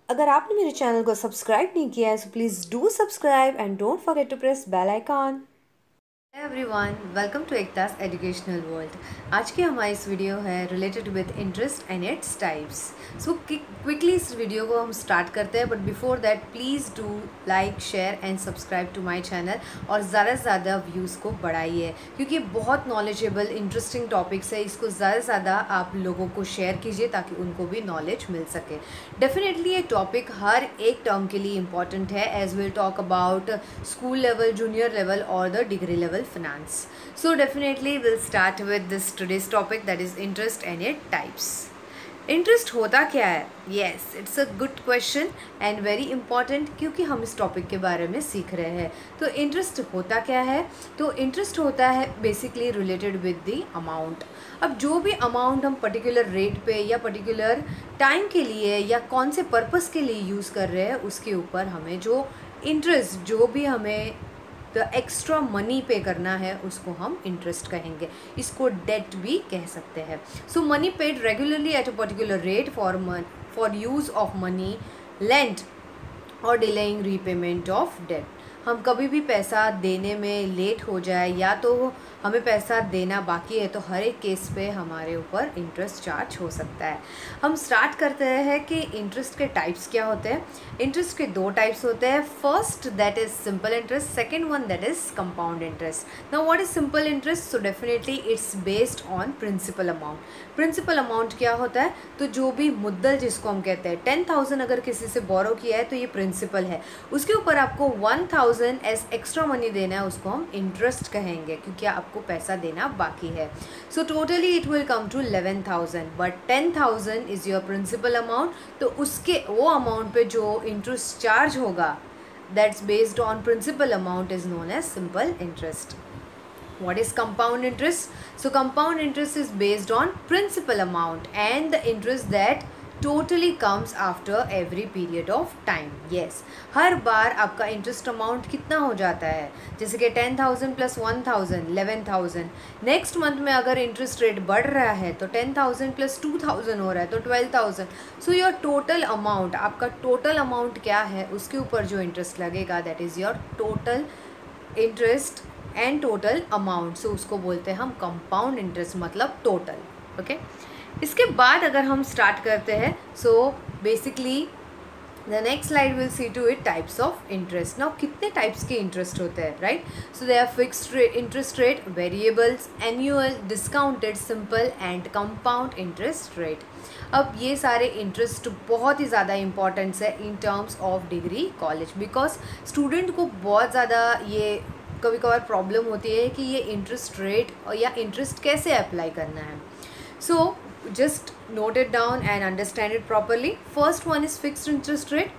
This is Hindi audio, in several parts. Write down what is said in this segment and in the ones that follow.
अगर आपने मेरे चैनल को सब्सक्राइब नहीं किया है, so please do subscribe and don't forget to press bell icon. Everyone, welcome to एकतास एजुकेशनल वर्ल्ड। आज की हमारी इस वीडियो है related with interest and its types. So quickly इस वीडियो को हम स्टार्ट करते हैं, but before that please do like, share and subscribe to my channel और ज़्यादा से ज़्यादा व्यूज़ को बढ़ाइए, क्योंकि बहुत नॉलेजेबल इंटरेस्टिंग टॉपिक्स है। इसको ज़्यादा से ज़्यादा आप लोगों को शेयर कीजिए ताकि उनको भी नॉलेज मिल सके। डेफिनेटली ये टॉपिक हर एक टर्म के लिए इम्पॉर्टेंट है, as will talk about school level, junior level और the degree level finance. So definitely we'll start with this today's topic, that is interest and its types. Interest होता क्या है? Yes, it's a good question and very important, क्योंकि हम इस टॉपिक के बारे में सीख रहे हैं। तो इंटरेस्ट होता क्या है? तो इंटरेस्ट होता है basically related with the amount. अब जो भी अमाउंट हम पर्टिकुलर रेट पे या पर्टिकुलर टाइम के लिए या कौन से पर्पस के लिए यूज़ कर रहे हैं, उसके ऊपर हमें जो इंटरेस्ट, जो भी हमें द एक्स्ट्रा मनी पे करना है, उसको हम इंटरेस्ट कहेंगे। इसको डेट भी कह सकते हैं। So money paid regularly at a particular rate for use of money lent और डिलेइंग रीपेमेंट ऑफ डेट। हम कभी भी पैसा देने में लेट हो जाए या तो हमें पैसा देना बाकी है, तो हर एक केस पे हमारे ऊपर इंटरेस्ट चार्ज हो सकता है। हम स्टार्ट करते हैं कि इंटरेस्ट के टाइप्स क्या होते हैं। इंटरेस्ट के दो टाइप्स होते हैं। First that is simple interest, second one that is compound interest. Now what is simple interest? So definitely it's based on principal amount. Principal amount क्या होता है? तो जो भी मुद्दल जिसको हम कहते हैं, 10,000 अगर किसी से बोरो किया है तो ये प्रिंसिपल है, उसके ऊपर आपको 1,000 एज एक्स्ट्रा मनी देना है, उसको हम इंटरेस्ट कहेंगे, क्योंकि आपको पैसा देना बाकी है। So totally it will come to 11,000, but 10,000 is your principal amount. तो उसके वो अमाउंट पे जो इंटरेस्ट चार्ज होगा, that's based on principal amount, is known as simple interest. What is compound interest? So compound interest is based on principal amount and the interest that totally comes after every period of time. Yes, हर बार आपका इंटरेस्ट अमाउंट कितना हो जाता है? जैसे कि 10,000 प्लस 1,000 11,000। नेक्स्ट मंथ में अगर इंटरेस्ट रेट बढ़ रहा है तो 10,000 प्लस 2,000 हो रहा है, तो 12,000। सो योर टोटल अमाउंट, आपका टोटल अमाउंट क्या है, उसके ऊपर जो इंटरेस्ट लगेगा, that is your total interest and total amount. So उसको बोलते हैं हम कंपाउंड इंटरेस्ट, मतलब टोटल। ओके, इसके बाद अगर हम स्टार्ट करते हैं, so basically the next slide will see to it types of interest. Now कितने टाइप्स के इंटरेस्ट होते हैं, right? So they are fixed interest rate, variables, annual, discounted, simple and compound interest rate. अब ये सारे इंटरेस्ट बहुत ही ज़्यादा इंपॉर्टेंस है in terms of degree college, because student को बहुत ज़्यादा ये कभी कभार प्रॉब्लम होती है कि ये इंटरेस्ट रेट या इंटरेस्ट कैसे अप्लाई करना है। So just note it down and understand it properly. First one is fixed interest rate.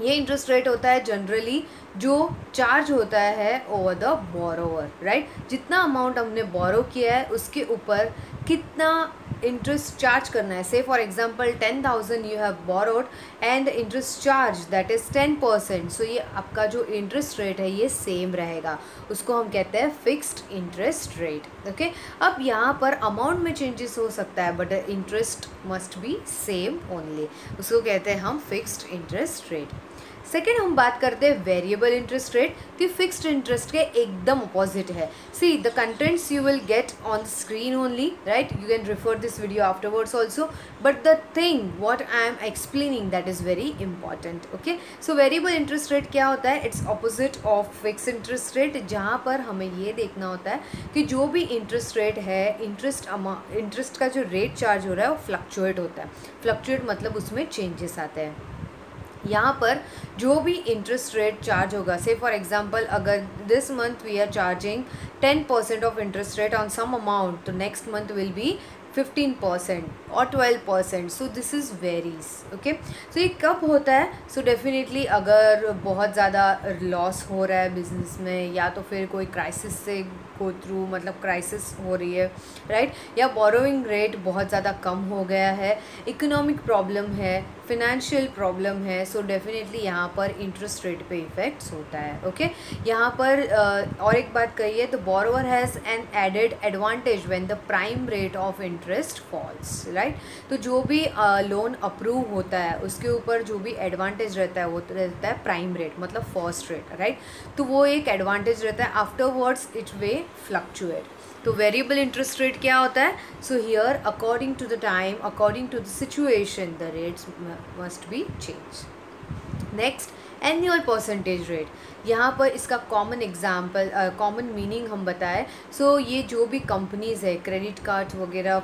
ये इंटरेस्ट रेट होता है जनरली जो चार्ज होता है ओवर द बोरोवर, राइट? जितना अमाउंट हमने बोरो किया है उसके ऊपर कितना इंटरेस्ट चार्ज करना है। से for example 10,000 you have borrowed and interest charge that is 10%। सो ये आपका जो इंटरेस्ट रेट है ये सेम रहेगा, उसको हम कहते हैं फिक्स्ड इंटरेस्ट रेट। ओके, अब यहाँ पर अमाउंट में चेंजेस हो सकता है, but interest must be same only, उसको कहते हैं हम फिक्स्ड इंटरेस्ट रेट। सेकेंड हम बात करते हैं वेरिएबल इंटरेस्ट रेट। तो फिक्स्ड इंटरेस्ट के एकदम अपोजिट है। See the contents you will get on screen only, right? You can refer this video afterwards also, but the thing what I am explaining that is very important. Okay, so variable interest rate क्या होता है? It's opposite of fixed interest rate, जहाँ पर हमें ये देखना होता है कि जो भी इंटरेस्ट रेट है, इंटरेस्ट का जो रेट चार्ज हो रहा है वो फ्लक्चुएट होता है। फ्लक्चुएट मतलब उसमें चेंजेस आते हैं। यहाँ पर जो भी इंटरेस्ट रेट चार्ज होगा, से फॉर एग्जांपल अगर this month we are charging 10% of interest rate on some amount, तो नेक्स्ट मंथ विल बी 15% और 12%। So this is varies. Okay, so ये कब होता है? सो डेफिनेटली अगर बहुत ज़्यादा लॉस हो रहा है बिजनेस में, या तो फिर कोई क्राइसिस से गो थ्रू मतलब क्राइसिस हो रही है, राइट, या बोरोइंग रेट बहुत ज़्यादा कम हो गया है, इकोनॉमिक प्रॉब्लम है, फिनेंशियल प्रॉब्लम है, सो डेफिनेटली यहाँ पर इंटरेस्ट रेट पे इफेक्ट्स होता है। ओके, यहाँ पर और एक बात कहिए, the borrower has an added advantage when the prime rate of interest falls, right. तो जो भी लोन अप्रूव होता है उसके ऊपर जो भी एडवांटेज रहता है वो रहता है प्राइम रेट, मतलब फर्स्ट रेट, राइट। तो वो एक एडवांटेज रहता है, आफ्टरवर्ड्स इट वे फ्लक्चुएट। तो वेरिएबल इंटरेस्ट रेट क्या होता है? So here according to the time, according to the situation, the rates must be change. Next, annual percentage rate. यहाँ पर इसका कॉमन एग्जाम्पल, कॉमन मीनिंग हम बताएं। सो ये जो भी कंपनीज़ है क्रेडिट कार्ड वगैरह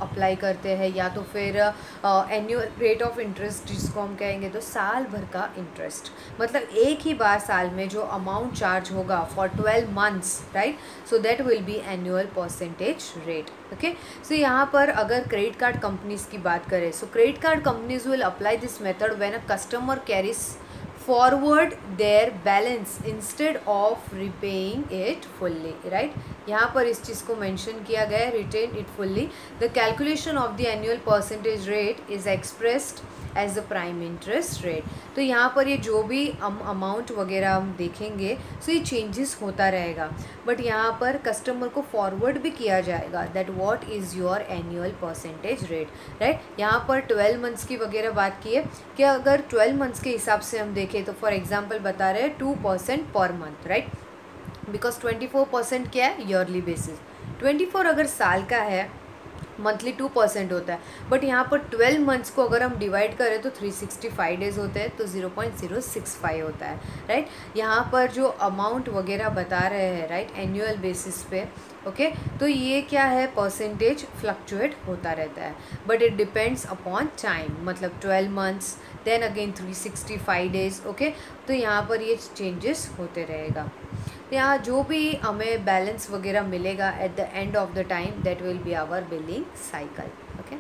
अप्लाई करते हैं, या तो फिर एनुअल रेट ऑफ इंटरेस्ट जिसको हम कहेंगे, तो साल भर का इंटरेस्ट, मतलब एक ही बार साल में जो अमाउंट चार्ज होगा for 12 months, right, so that will be annual percentage rate. Okay, so यहाँ पर अगर क्रेडिट कार्ड कंपनीज़ की बात करें, so credit card companies will apply this method when a customer carries forward their balance instead of repaying it fully, right। यहाँ पर इस चीज़ को मेंशन किया गया है, retain it fully। The calculation of the annual percentage rate is expressed as the prime interest rate। तो यहाँ पर ये जो भी अमाउंट वगैरह हम देखेंगे, सो ये चेंजेस होता रहेगा, बट यहाँ पर कस्टमर को फॉरवर्ड भी किया जाएगा that what is your annual percentage rate, right. यहाँ पर 12 मंथ्स की वगैरह बात की है कि अगर 12 मंथ्स के हिसाब से हम देखें तो फॉर एग्जांपल बता रहे हैं 2% पर मंथ, राइट, बिकॉज 24% क्या है, ईयरली बेसिस। 24 अगर साल का है, मंथली 2% होता है, बट यहाँ पर 12 मंथ्स को अगर हम डिवाइड करें तो 365 डेज होते हैं, तो 0.065 होता है, राइट। यहाँ पर जो अमाउंट वगैरह बता रहे हैं, राइट, एनुअल बेसिस पे, ओके, तो ये क्या है, परसेंटेज फ्लक्चुएट होता रहता है, but it depends upon time, मतलब 12 months, then again 365 days, okay, तो यहाँ पर ये चेंजेस होते रहेगा। यहाँ जो भी हमें बैलेंस वगैरह मिलेगा at the end of the time, that will be our billing cycle. Okay,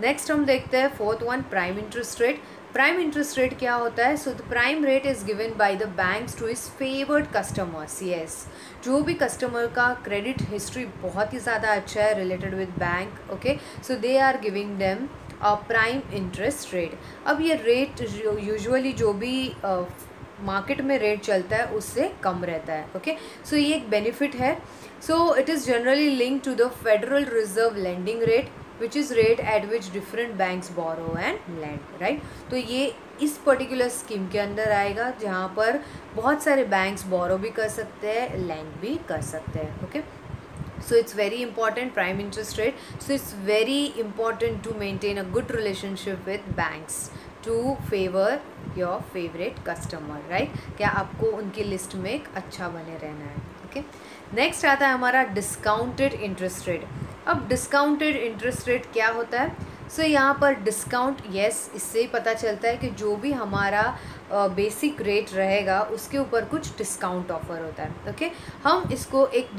next हम देखते हैं fourth one, prime interest rate. Prime interest rate क्या होता है? So the prime rate is given by the banks to his favoured customers. Yes, जो भी कस्टमर का क्रेडिट हिस्ट्री बहुत ही ज़्यादा अच्छा है related with bank, okay, so they are giving them prime interest rate. अब ये रेट यूजुअली जो भी मार्केट में रेट चलता है उससे कम रहता है, ओके, सो ये एक बेनिफिट है। So it is generally linked to the Federal Reserve lending rate which is rate at which different banks borrow and lend, right. तो ये इस पर्टिकुलर स्कीम के अंदर आएगा जहाँ पर बहुत सारे बैंक्स बोरो भी कर सकते हैं, लैंड भी कर सकते हैं, okay. So it's very important, prime interest rate. So it's very important to maintain a good relationship with banks to favor your favorite customer, right? क्या आपको उनकी लिस्ट में एक अच्छा बने रहना है, ओके। नेक्स्ट आता है हमारा डिस्काउंटेड इंटरेस्ट रेट। अब डिस्काउंटेड इंटरेस्ट रेट क्या होता है? सो यहाँ पर डिस्काउंट, यस, इससे ही पता चलता है कि जो भी हमारा बेसिक रेट रहेगा उसके ऊपर कुछ डिस्काउंट ऑफर होता है, ओके। हम इसको एक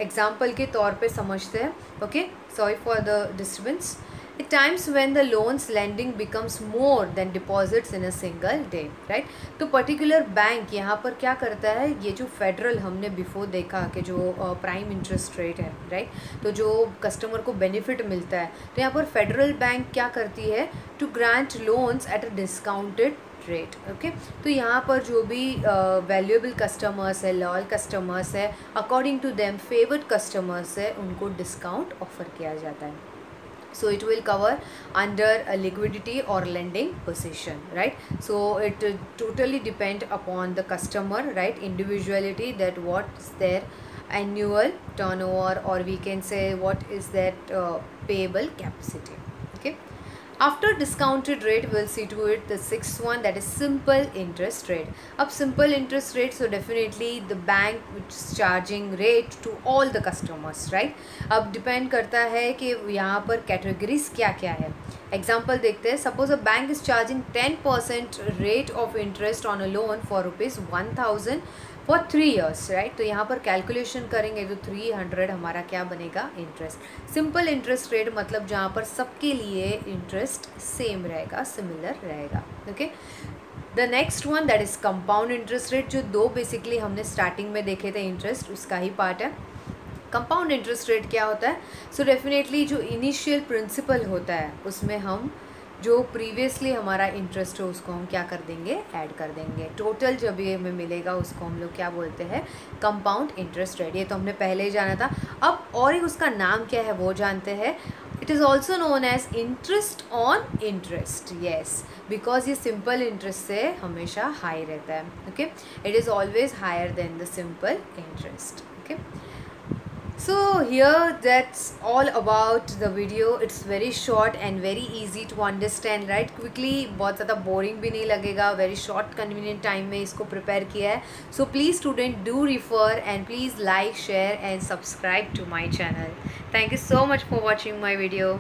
एग्जांपल के तौर पे समझते हैं, okay, sorry for the disturbance. At times when the loans lending becomes more than deposits in a single day, right? तो पर्टिकुलर बैंक यहाँ पर क्या करता है, ये जो फेडरल हमने बिफोर देखा कि जो प्राइम इंटरेस्ट रेट है, राइट, तो जो कस्टमर को बेनिफिट मिलता है, तो यहाँ पर फेडरल बैंक क्या करती है, to grant loans at a discounted rate, okay. तो यहाँ पर जो भी वैल्यूएबल कस्टमर्स है, लॉयल कस्टमर्स है, according to them favoured customers है, उनको डिस्काउंट ऑफर किया जाता है। So it will cover under a liquidity or lending position, right? So it totally depend upon the customer, right, individuality, that what is their annual turnover, or we can say what is that payable capacity, okay. After discounted rate, we'll see to it the sixth one, that is simple interest rate. अब simple interest rate, so definitely the bank which is charging rate to all the customers, right? अब depend करता है कि यहाँ पर categories क्या क्या है। Example देखते हैं, suppose a bank is charging 10% rate of interest on a loan for rupees 1000 for 3 years, right. तो यहाँ पर कैलकुलेशन करेंगे तो 300 हमारा क्या बनेगा, इंटरेस्ट। सिंपल इंटरेस्ट रेट मतलब जहाँ पर सबके लिए इंटरेस्ट सेम रहेगा, सिमिलर रहेगा, okay. The next one that is compound interest rate, जो दो बेसिकली हमने स्टार्टिंग में देखे थे इंटरेस्ट, उसका ही पार्ट है। कंपाउंड इंटरेस्ट रेट क्या होता है, सो डेफिनेटली जो इनिशियल प्रिंसिपल होता है उसमें हम जो प्रीवियसली हमारा इंटरेस्ट हो उसको हम क्या कर देंगे, ऐड कर देंगे। टोटल जब ये हमें मिलेगा उसको हम लोग क्या बोलते हैं, कंपाउंड इंटरेस्ट रेट। ये तो हमने पहले ही जाना था। अब और एक उसका नाम क्या है वो जानते हैं। It is also known as interest on interest, yes, because ये सिंपल इंटरेस्ट से हमेशा हाई रहता है, okay. It is always higher than the simple interest, okay. So here that's all about the video. It's very short and very easy to understand, right? Quickly, बहुत ज़्यादा boring भी नहीं लगेगा, very short convenient time में इसको prepare किया है। So please student do refer and please like, share and subscribe to my channel. Thank you so much for watching my video.